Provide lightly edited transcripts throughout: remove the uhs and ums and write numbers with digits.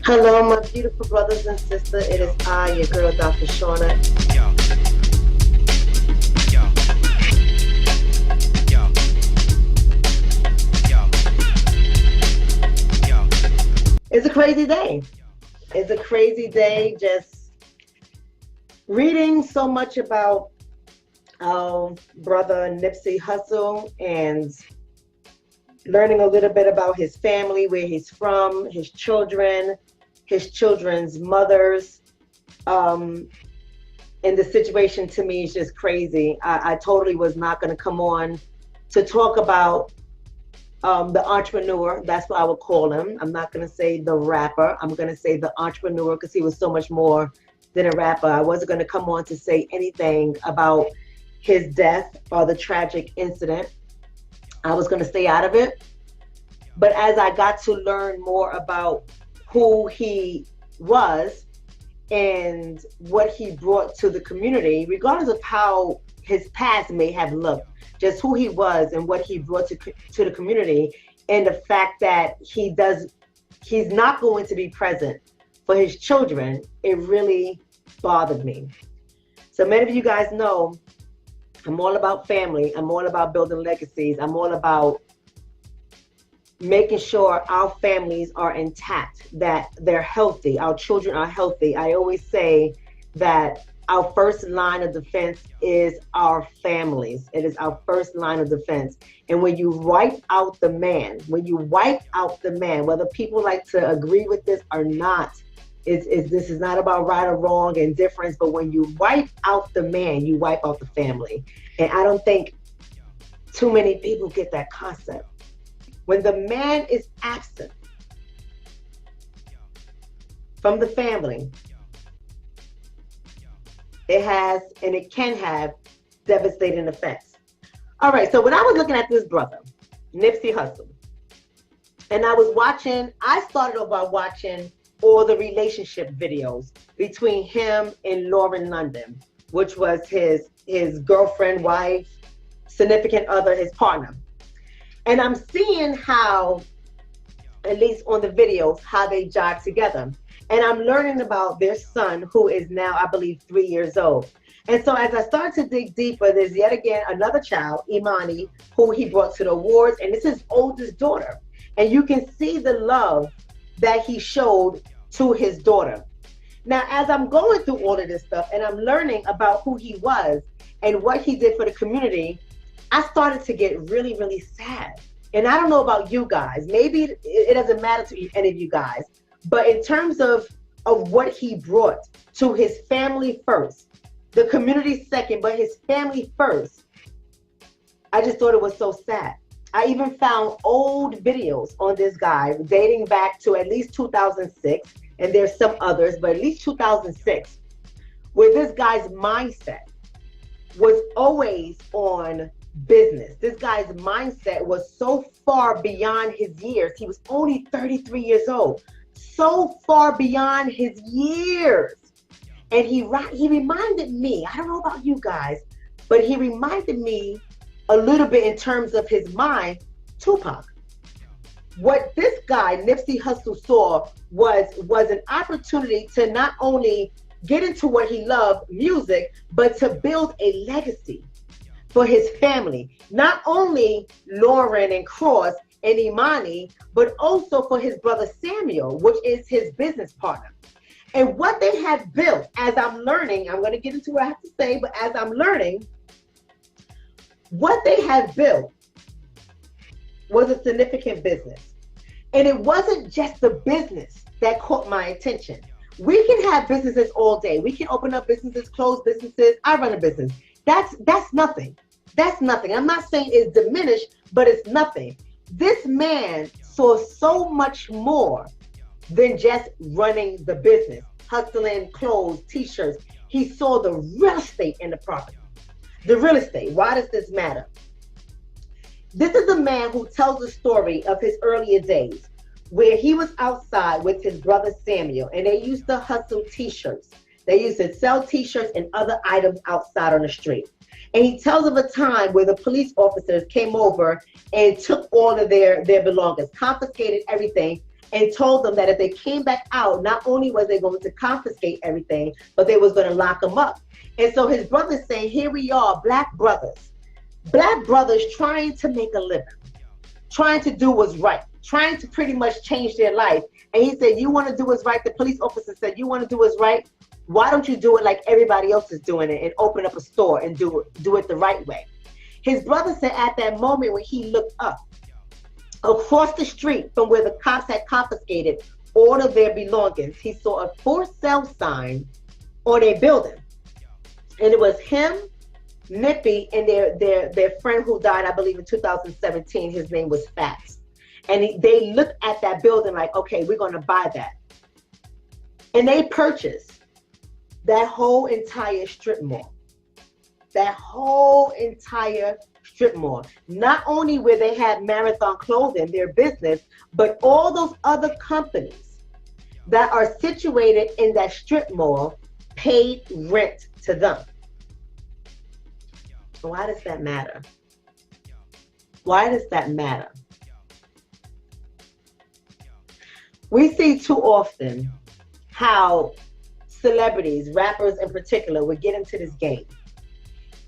Hello, my beautiful brothers and sisters. It is I, your girl, Dr. Shonna. Yo, yo, yo, yo, yo. It's a crazy day. It's a crazy day. Just reading so much about our brother Nipsey Hussle and learning a little bit about his family, where he's from, his children, his children's mothers. Um, and the situation to me is just crazy. I totally was not going to come on to talk about the entrepreneur. That's what I would call him. I'm not going to say the rapper. I'm going to say the entrepreneur because he was so much more than a rapper. I wasn't going to come on to say anything about his death or the tragic incident. I was going to stay out of it. But as I got to learn more about who he was and what he brought to the community, regardless of how his past may have looked, just who he was and what he brought to the community, and the fact that he's not going to be present for his children, it really bothered me. So many of you guys know I'm all about family. I'm all about building legacies. I'm all about making sure our families are intact, that they're healthy, our children are healthy. I always say that our first line of defense is our families. It is our first line of defense. And when you wipe out the man, whether people like to agree with this or not, this is not about right or wrong and difference, but when you wipe out the man, you wipe out the family. And I don't think too many people get that concept. When the man is absent from the family, it has and it can have devastating effects. All right, so when I was looking at this brother, Nipsey Hussle, and I started off by watching all the relationship videos between him and Lauren London, which was his girlfriend, wife, significant other, his partner. And I'm seeing how, at least on the videos, how they jive together. And I'm learning about their son, who is now, I believe, 3 years old. And so as I start to dig deeper, there's yet again another child, Imani, who he brought to the awards, and it's his oldest daughter. And you can see the love that he showed to his daughter. Now, as I'm going through all of this stuff and I'm learning about who he was and what he did for the community, I started to get really, really sad. And I don't know about you guys. Maybe it doesn't matter to any of you guys. But in terms of what he brought to his family first, the community second, but his family first, I just thought it was so sad. I even found old videos on this guy dating back to at least 2006, and there's some others, but at least 2006, where this guy's mindset was always on business. This guy's mindset was so far beyond his years. He was only 33 years old, so far beyond his years. And he reminded me, I don't know about you guys, but he reminded me a little bit in terms of his mind, Tupac. What this guy, Nipsey Hussle, saw was an opportunity to not only get into what he loved, music, but to build a legacy for his family. Not only Lauren and Cross and Imani, but also for his brother Samuel, which is his business partner. And what they had built, as I'm learning, I'm going to get into what I have to say, but as I'm learning, what they had built was a significant business. And it wasn't just the business that caught my attention. We can have businesses all day. We can open up businesses, close businesses. I run a business. That's nothing. That's nothing. I'm not saying it's diminished, but it's nothing. This man saw so much more than just running the business, hustling clothes, t-shirts. He saw the real estate in the property. The real estate. Why does this matter? This is a man who tells the story of his earlier days, where he was outside with his brother Samuel, and they used to hustle t-shirts. They used to sell t-shirts and other items outside on the street. And he tells of a time where the police officers came over and took all of their belongings, confiscated everything, and told them that if they came back out, not only was they going to confiscate everything, but they was going to lock them up. And so his brother's saying, here we are, black brothers trying to make a living, trying to do what's right, trying to pretty much change their life. And he said, you want to do what's right? The police officer said, you want to do what's right? Why don't you do it like everybody else is doing it and open up a store and do it the right way? His brother said at that moment when he looked up, across the street from where the cops had confiscated all of their belongings, he saw a for sale sign on a building. And it was him, Nippy, and their friend who died, I believe, in 2017. His name was Fats. And they looked at that building like, okay, we're going to buy that. And they purchased that whole entire strip mall. That whole entire strip mall. Not only where they had Marathon Clothing, their business, but all those other companies that are situated in that strip mall paid rent to them. Why does that matter? Why does that matter? We see too often how celebrities, rappers in particular, would get into this game.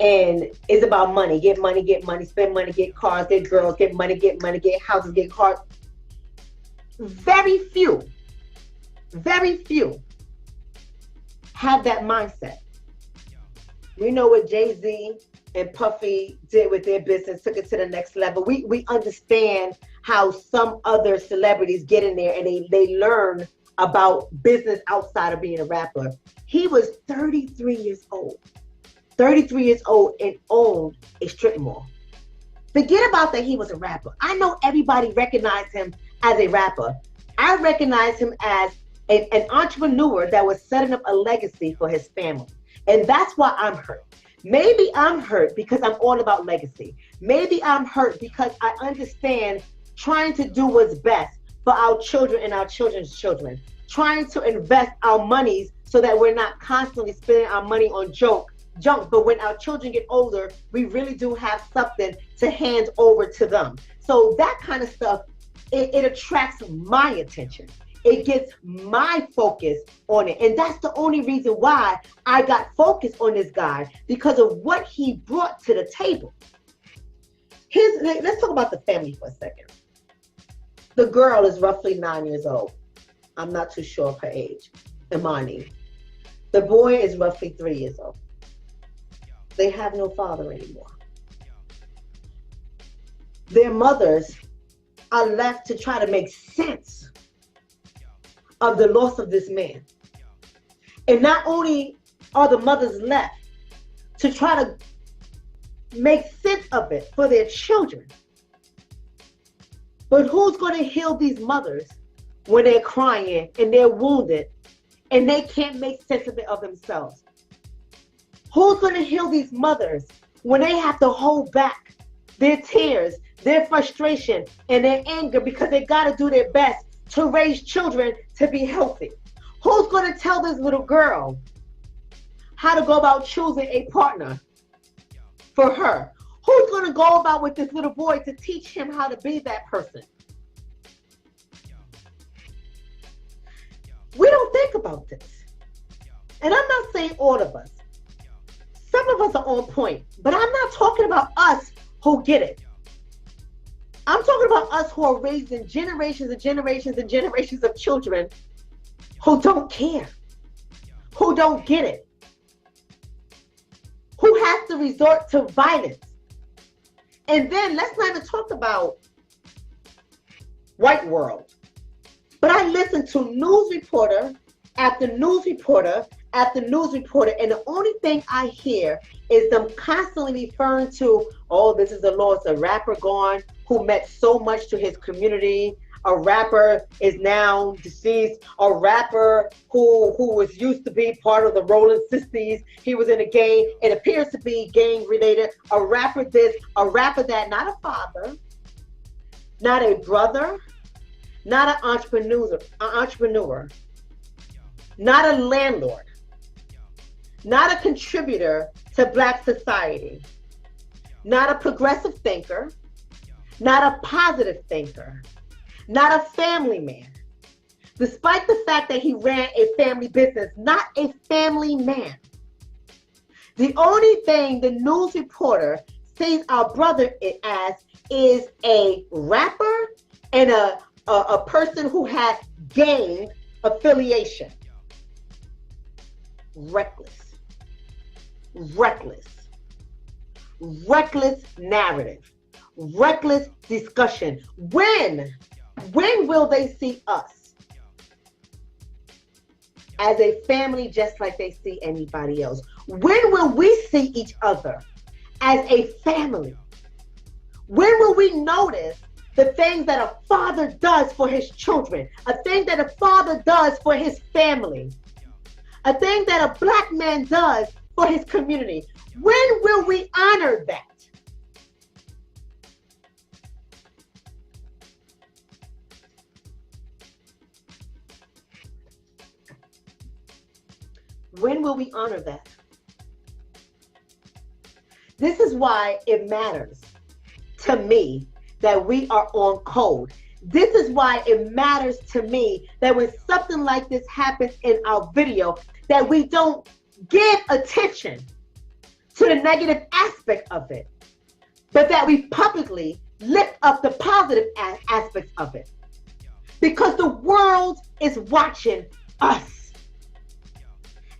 And it's about money. Get money, spend money, get cars, get girls, get money, get houses, get cars. Very few have that mindset. We know what Jay-Z and Puffy did with their business, took it to the next level. We understand how some other celebrities get in there and they learn about business outside of being a rapper. He was 33 years old. 33 years old and owned a strip mall. Forget about that he was a rapper. I know everybody recognized him as a rapper. I recognize him as an entrepreneur that was setting up a legacy for his family. And that's why I'm hurt. Maybe I'm hurt because I'm all about legacy. Maybe I'm hurt because I understand trying to do what's best for our children and our children's children. Trying to invest our monies so that we're not constantly spending our money on junk. But when our children get older, we really do have something to hand over to them. So that kind of stuff, it attracts my attention. It gets my focus on it. And that's the only reason why I got focused on this guy, because of what he brought to the table. Let's talk about the family for a second. The girl is roughly 9 years old. I'm not too sure of her age, Imani. The boy is roughly 3 years old. They have no father anymore. Their mothers are left to try to make sense of the loss of this man. And not only are the mothers left to try to make sense of it for their children, but who's going to heal these mothers when they're crying and they're wounded and they can't make sense of it of themselves? Who's going to heal these mothers when they have to hold back their tears, their frustration, and their anger because they got to do their best to raise children to be healthy? Who's going to tell this little girl how to go about choosing a partner for her? Who's going to go about with this little boy to teach him how to be that person? We don't think about this. And I'm not saying all of us. Some of us are on point, but I'm not talking about us who get it. I'm talking about us who are raising generations and generations and generations of children who don't care, who don't get it, who have to resort to violence. And then let's not even talk about white world. But I listen to news reporter after news reporter after news reporter, and the only thing I hear is them constantly referring to, oh, this is a loss, a rapper gone who meant so much to his community. A rapper is now deceased. A rapper who was used to be part of the Rolling 60s. He was in a gang. It appears to be gang related. A rapper this, a rapper that. Not a father, not a brother, not an entrepreneur, not a landlord, not a contributor to Black society, not a progressive thinker, not a positive thinker, not a family man, despite the fact that he ran a family business, not a family man. The only thing the news reporter sees our brother as is a rapper and a person who had gang affiliation. Reckless. Reckless. Reckless narrative. Reckless discussion. When will they see us as a family just like they see anybody else? When will we see each other as a family? When will we notice the things that a father does for his children, a thing that a father does for his family, a thing that a black man does for his community? When will we honor that? When will we honor that? This is why it matters to me that we are on code. This is why it matters to me that when something like this happens in our video, that we don't give attention to the negative aspect of it, but that we publicly lift up the positive aspects of it. Because the world is watching us.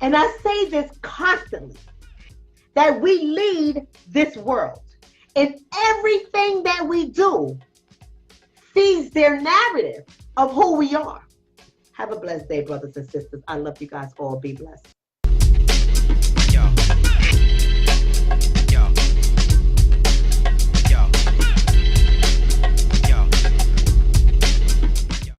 And I say this constantly, that we lead this world. And everything that we do feeds their narrative of who we are. Have a blessed day, brothers and sisters. I love you guys all. Be blessed.